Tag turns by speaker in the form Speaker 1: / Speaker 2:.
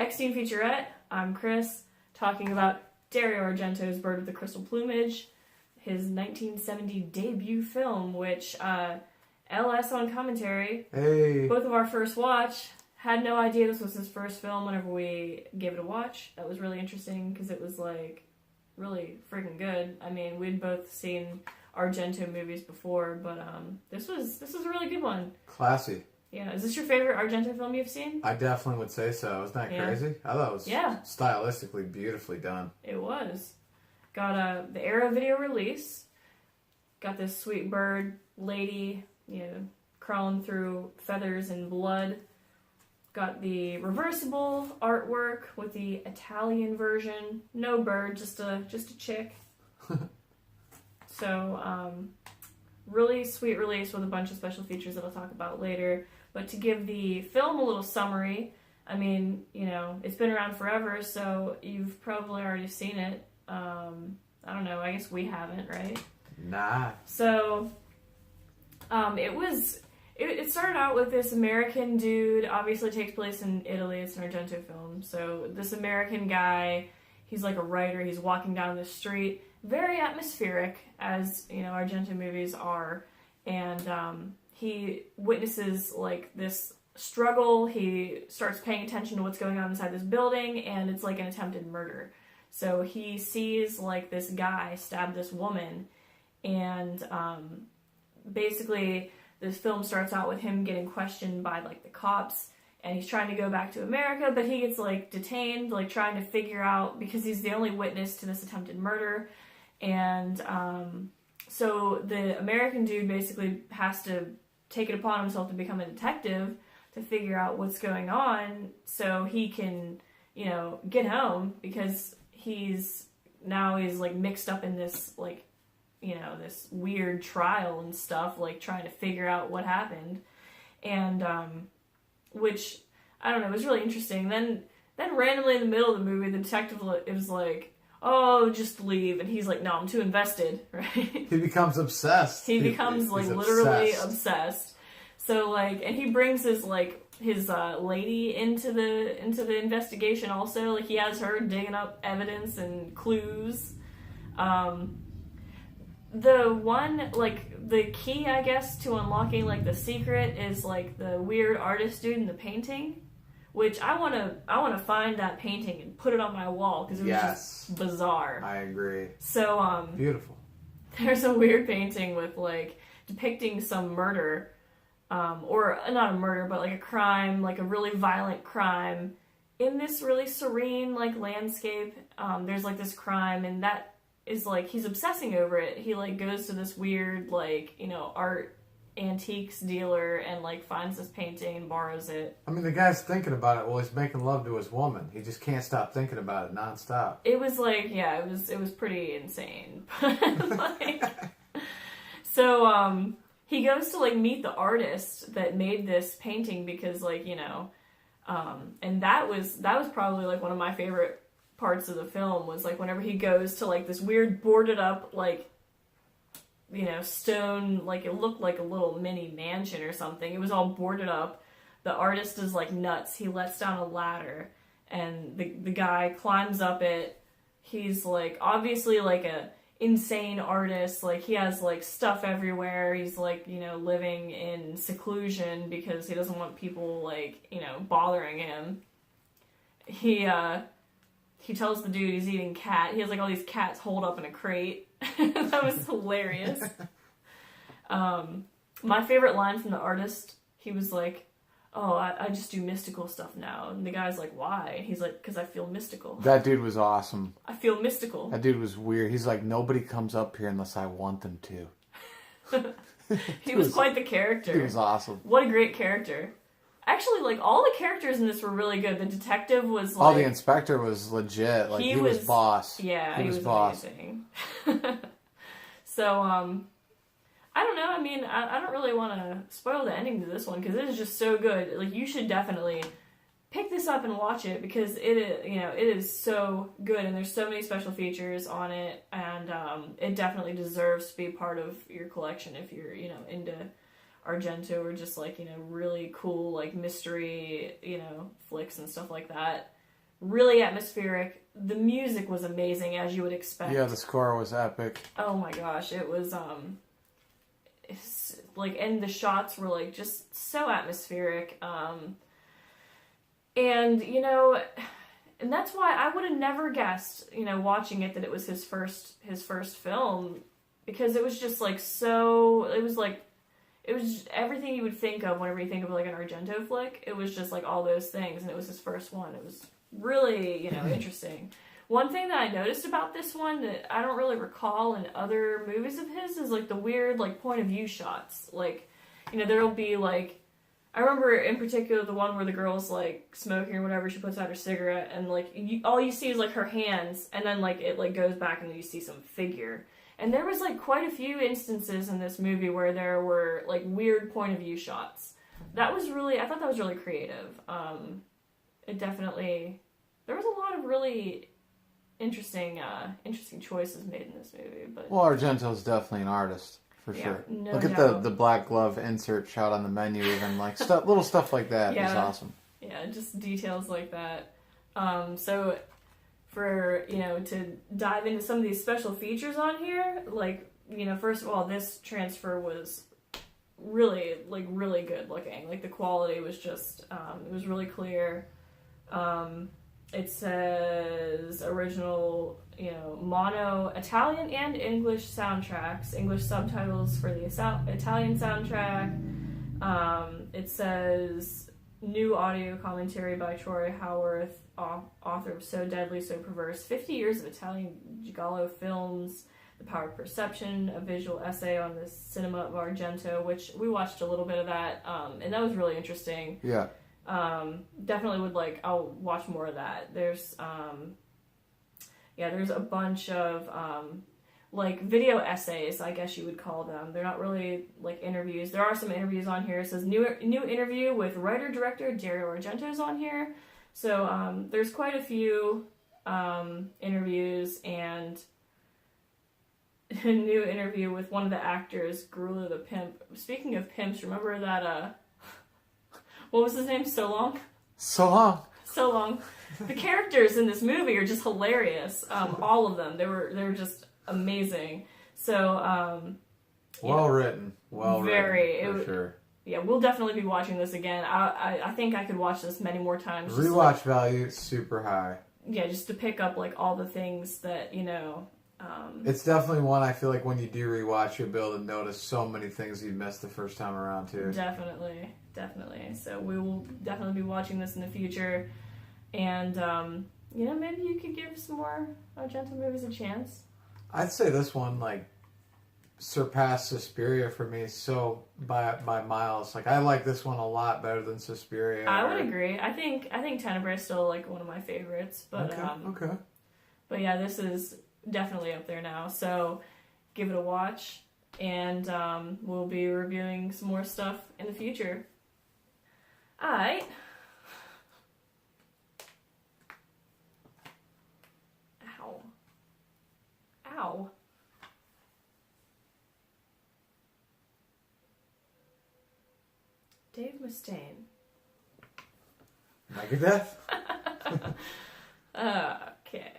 Speaker 1: X-Teen Featurette. I'm Chris, talking about Dario Argento's Bird with the Crystal Plumage, his 1970 debut film, which LS on commentary,
Speaker 2: hey,
Speaker 1: both of our first watch, had no idea this was his first film whenever we gave it a watch. That was really interesting because it was like really freaking good. I mean, we'd both seen Argento movies before, but this was a really good one.
Speaker 2: classy.
Speaker 1: Yeah, is this your favorite Argento film you've seen?
Speaker 2: I definitely would say so. Isn't that crazy? I thought it was stylistically beautifully done.
Speaker 1: It was. Got the Arrow video release. Got this sweet bird lady, crawling through feathers and blood. Got the reversible artwork with the Italian version. No bird, just a chick. So, really sweet release with a bunch of special features that I'll talk about later. But to give the film a little summary, I mean, it's been around forever, so you've probably already seen it. I don't know, I guess we haven't, right?
Speaker 2: Nah.
Speaker 1: So, it started out with this American dude, obviously takes place in Italy, it's an Argento film. So, this American guy, he's like a writer, he's walking down the street, very atmospheric, as, Argento movies are, and, he witnesses, like, this struggle. He starts paying attention to what's going on inside this building, and it's like an attempted murder. So he sees, like, this guy stab this woman, and basically this film starts out with him getting questioned by, like, the cops, and he's trying to go back to America, but he gets, like, detained, like, trying to figure out, because he's the only witness to this attempted murder, and so the American dude basically has to take it upon himself to become a detective to figure out what's going on so he can, get home, because he's like mixed up in this, like, this weird trial and stuff, like trying to figure out what happened. And, which, I don't know, it was really interesting. Then randomly in the middle of the movie, the detective was like, oh, just leave. And he's like, no, I'm too invested, right?
Speaker 2: He becomes obsessed.
Speaker 1: He becomes, like, literally obsessed. So, like, and he brings his lady into the investigation also. Like, he has her digging up evidence and clues. The one, like, the key, I guess, to unlocking, like, the secret is, like, the weird artist dude in the painting. Which I wanna find that painting and put it on my wall because it was just bizarre.
Speaker 2: I agree.
Speaker 1: So
Speaker 2: beautiful.
Speaker 1: There's a weird painting with, like, depicting some murder, or not a murder, but like a crime, like a really violent crime, in this really serene, like, landscape. There's, like, this crime, and that is, like, he's obsessing over it. He, like, goes to this weird, like, art antiques dealer and, like, finds this painting and borrows it.
Speaker 2: I mean, the guy's thinking about it while he's making love to his woman. He just can't stop thinking about it nonstop.
Speaker 1: It was like, yeah, it was pretty insane. Like, so he goes to, like, meet the artist that made this painting because, like, and that was probably, like, one of my favorite parts of the film was, like, whenever he goes to, like, this weird boarded up, like, stone, like, it looked like a little mini mansion or something. It was all boarded up. The artist is, like, nuts. He lets down a ladder, and the guy climbs up it. He's, like, obviously, like, a insane artist. Like, he has, like, stuff everywhere. He's, like, living in seclusion because he doesn't want people, like, bothering him. He tells the dude he's eating cat. He has, like, all these cats holed up in a crate. That was hilarious. My favorite line from the artist, he was like, oh, I just do mystical stuff now. And the guy's like, why? And he's like, because I feel mystical.
Speaker 2: That dude was awesome.
Speaker 1: I feel mystical.
Speaker 2: That dude was weird. He's like, nobody comes up here unless I want them to.
Speaker 1: He was quite the character.
Speaker 2: He was awesome.
Speaker 1: What a great character. Actually, like, all the characters in this were really good. The detective was, like...
Speaker 2: Oh, the inspector was legit. Like, he was boss.
Speaker 1: Yeah, he was
Speaker 2: boss.
Speaker 1: Amazing. So, I don't know. I mean, I don't really want to spoil the ending to this one, because it is just so good. Like, you should definitely pick this up and watch it, because it is so good, and there's so many special features on it, and it definitely deserves to be part of your collection if you're, into Argento or just, like, really cool, like, mystery, flicks and stuff like that. really atmospheric. The music was amazing, as you would expect.
Speaker 2: Yeah, the score was epic.
Speaker 1: Oh my gosh, it was like, and the shots were like just so atmospheric. And you know, and that's why I would have never guessed, you know, watching it, that it was his first film, because it was just like so. It was everything you would think of whenever you think of like an Argento flick. It was just like all those things, and it was his first one. It was really, you know, interesting. One thing that I noticed about this one that I don't really recall in other movies of his is like the weird like point of view shots. Like, you know, there'll be like, I remember in particular the one where the girl's like smoking or whatever, she puts out her cigarette, and like all you see is like her hands, and then like it like goes back and then you see some figure. And there was like quite a few instances in this movie where there were like weird point of view shots. That was really, I thought that was really creative. It definitely, there was a lot of really interesting choices made in this movie. But
Speaker 2: well, Argento's definitely an artist for sure.
Speaker 1: No
Speaker 2: Look
Speaker 1: doubt.
Speaker 2: at the black glove insert shot on the menu, even like little stuff like that is awesome.
Speaker 1: Yeah, just details like that. So for, you know, to dive into some of these special features on here, like, you know, first of all, this transfer was really good looking. Like the quality was just it was really clear. It says original, you know, mono Italian and English soundtracks, English subtitles for the Italian soundtrack. It says new audio commentary by Troy Howarth, author of So Deadly, So Perverse, 50 Years of Italian Giallo Films, The Power of Perception, a visual essay on the cinema of Argento, which we watched a little bit of that, and that was really interesting.
Speaker 2: Yeah.
Speaker 1: Definitely would I'll watch more of that. There's there's a bunch of like video essays, I guess you would call them. They're not really like interviews. There are some interviews on here. It says new interview with writer-director Dario Argento's on here. So there's quite a few interviews, and a new interview with one of the actors, Garula the Pimp. Speaking of pimps, remember that what was his name? So Long?
Speaker 2: So Long.
Speaker 1: The characters in this movie are just hilarious. All of them. They were just amazing. So
Speaker 2: well written. For sure.
Speaker 1: Yeah, we'll definitely be watching this again. I think I could watch this many more times.
Speaker 2: Rewatch value is super high.
Speaker 1: Yeah, just to pick up like all the things that, you know.
Speaker 2: It's definitely one I feel like when you do rewatch, you'll be able to notice so many things you missed the first time around too.
Speaker 1: Definitely. So we will definitely be watching this in the future, and you know, maybe you could give some more Argento movies a chance.
Speaker 2: I'd say this one like surpassed Suspiria for me so by miles. Like I like this one a lot better than Suspiria.
Speaker 1: I would agree. I think Tenebrae is still like one of my favorites, but
Speaker 2: okay.
Speaker 1: But yeah, this is definitely up there now. So give it a watch, and we'll be reviewing some more stuff in the future. All right. Ow. Dave Mustaine.
Speaker 2: Megadeth?
Speaker 1: Okay.